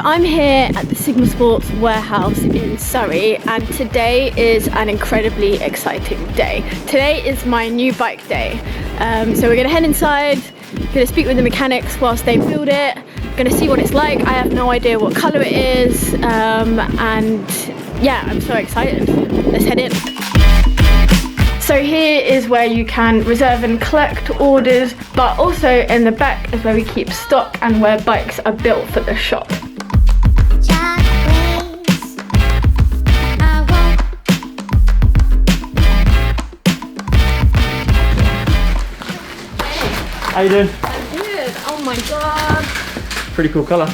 I'm here at the Sigma Sports warehouse in Surrey, and today is an incredibly exciting day. Today is my new bike day. So we're gonna head inside, gonna speak with the mechanics whilst they build it, gonna see what it's like. I have no idea what colour it is, and yeah, I'm so excited. Let's head in. So here is where you can reserve and collect orders, but also in the back is where we keep stock and where bikes are built for the shop. How you doing? I'm good. Oh my god. Pretty cool colour.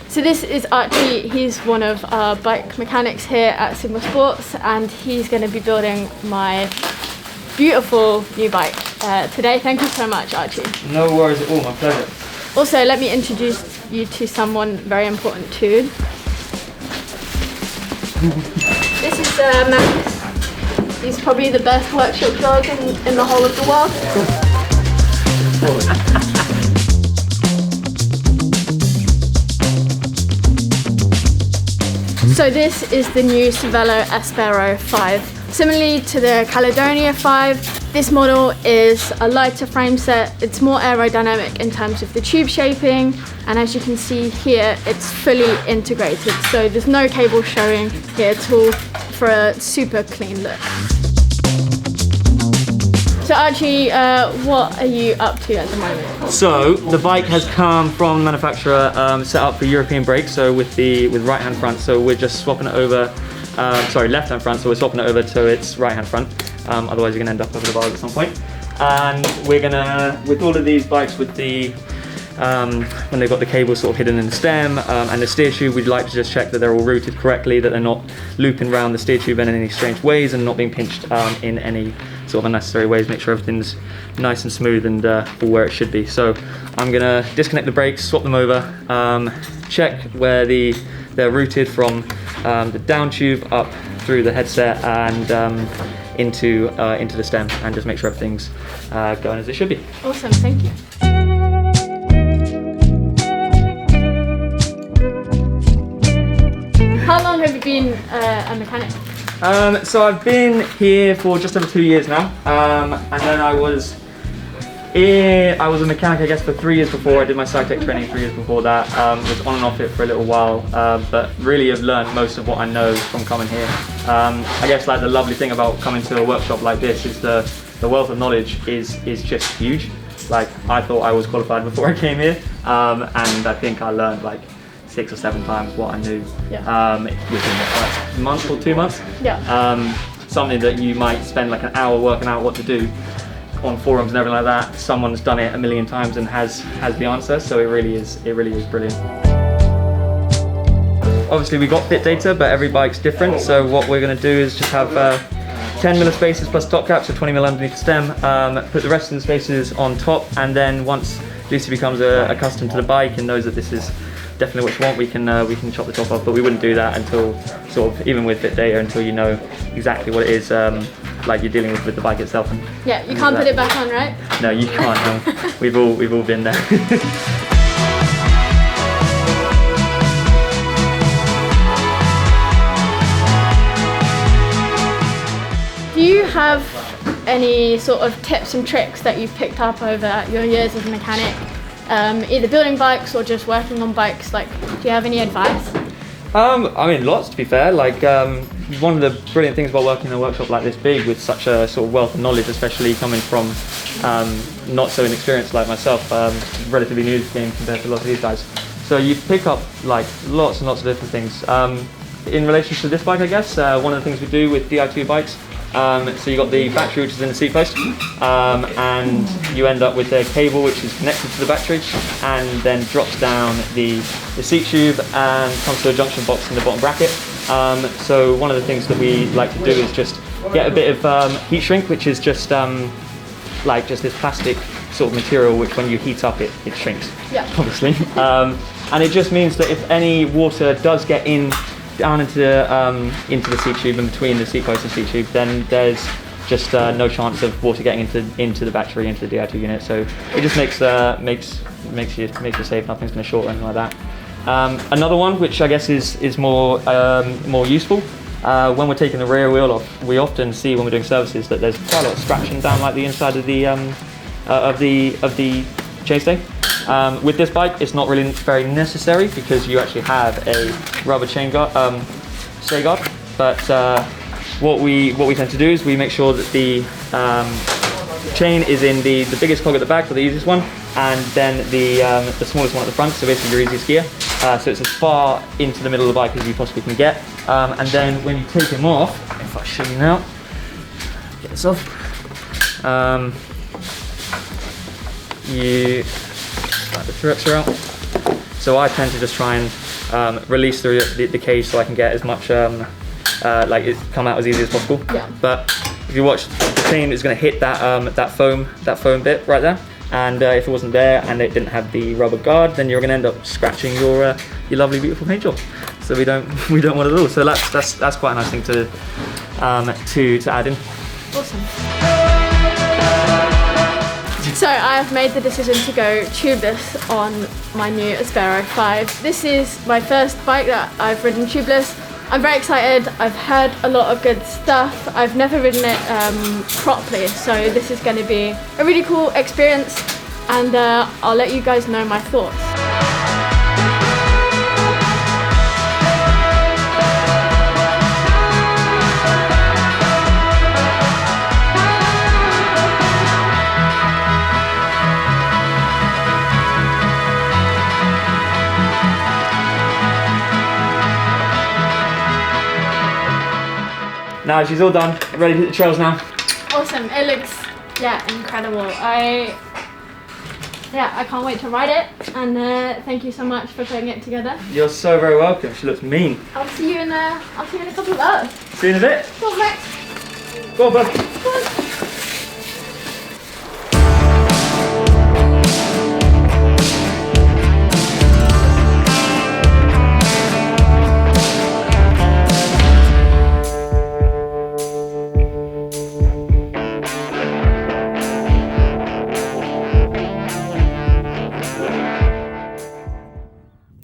So this is Archie. He's one of our bike mechanics here at Sigma Sports, and he's going to be building my beautiful new bike today. Thank you so much, Archie. No worries at all, my pleasure. Also, let me introduce you to someone very important too. This is Max. He's probably the best workshop dog in the whole of the world. So this is the new Cervelo Aspero-5. Similarly to the Caledonia 5, this model is a lighter frame set. It's more aerodynamic in terms of the tube shaping, and as you can see here, it's fully integrated. So there's no cable showing here at all for a super clean look. So Archie, what are you up to at the moment? So the bike has come from the manufacturer, set up for European brakes, so with right-hand front. So we're just swapping it over, left-hand front. So we're swapping it over to its right-hand front. Otherwise, you're gonna end up over the bars at some point. And we're gonna, with all of these bikes, with the when they've got the cable sort of hidden in the stem and the steer tube, we'd like to just check that they're all routed correctly, that they're not looping around the steer tube in any strange ways and not being pinched in any sort of unnecessary ways. Make sure everything's nice and smooth and for where it should be. So I'm gonna disconnect the brakes, swap them over, check where they're routed from the down tube up through the headset and into the stem, and just make sure everything's going as it should be. Awesome, thank you. How long have you been a mechanic? So I've been here for just over 2 years now, and then I was a mechanic, I guess, for 3 years before. I did my cycling training 3 years before that. Was on and off it for a little while, but really have learned most of what I know from coming here. I guess like the lovely thing about coming to a workshop like this is the wealth of knowledge is just huge. Like, I thought I was qualified before I came here, and I think I learned like 6 or 7 times what I knew within the first month or 2 months. Yeah. Something that you might spend like an hour working out what to do on forums and everything like that, someone's done it a million times and has the answer. So it really is brilliant. Obviously we got fit data, but every bike's different. So what we're going to do is just have 10 mm spaces plus top cap, so 20 mm underneath the stem. Put the rest of the spaces on top, and then once Lucy becomes accustomed to the bike and knows that this is definitely what you want, we can chop the top off. But we wouldn't do that until sort of, even with fit data, until you know exactly what it is like you're dealing with the bike itself. And yeah, you can't put it back on, right? No, you can't. No. We've all been there. Do you have any sort of tips and tricks that you've picked up over your years as a mechanic, either building bikes or just working on bikes? Like, do you have any advice? I mean, lots, to be fair. Like, one of the brilliant things about working in a workshop like this big, with such a sort of wealth of knowledge, especially coming from not so inexperienced like myself, relatively new to the game compared to a lot of these guys. So you pick up like lots and lots of different things. In relation to this bike, I guess, one of the things we do with Di2 bikes, so you got the battery, which is in the seat post, and you end up with a cable which is connected to the battery and then drops down the seat tube and comes to a junction box in the bottom bracket. So one of the things that we like to do is just get a bit of heat shrink, which is just like just this plastic sort of material which when you heat up it shrinks, obviously. And it just means that if any water does get down into the seat tube and between the seat post and seat tube, then there's just no chance of water getting into the battery, into the Di2 unit. So it just makes you safe. Nothing's going to short or anything like that. Another one, which I guess is more useful, when we're taking the rear wheel off, we often see when we're doing services that there's quite a lot of scratching down like the inside of the chainstay. With this bike, it's not really very necessary because you actually have a rubber chain guard, stay guard. But what we tend to do is we make sure that the chain is in the biggest cog at the back, or the easiest one, and then the smallest one at the front, so basically your easiest gear. So it's as far into the middle of the bike as you possibly can get. And then when you take them off, if I show you now, get this off, you slide the Truexer out. So I tend to just try and release the cage so I can get as much, like it come out as easy as possible. Yeah. But if you watch, the chain is going to hit that foam bit right there. And if it wasn't there and it didn't have the rubber guard, then you're going to end up scratching your lovely, beautiful paint job. So we don't want it at all. So that's quite a nice thing to add in. Awesome. So I have made the decision to go tubeless on my new Aspero-5. This is my first bike that I've ridden tubeless. I'm very excited. I've heard a lot of good stuff. I've never ridden it properly, so this is going to be a really cool experience, and I'll let you guys know my thoughts. Now she's all done, ready to hit the trails now. Awesome, it looks, incredible. I can't wait to ride it, and thank you so much for putting it together. You're so very welcome. She looks mean. I'll see you in a couple of hours. See you in a bit. Go on, Max. Go on, bud. Go on.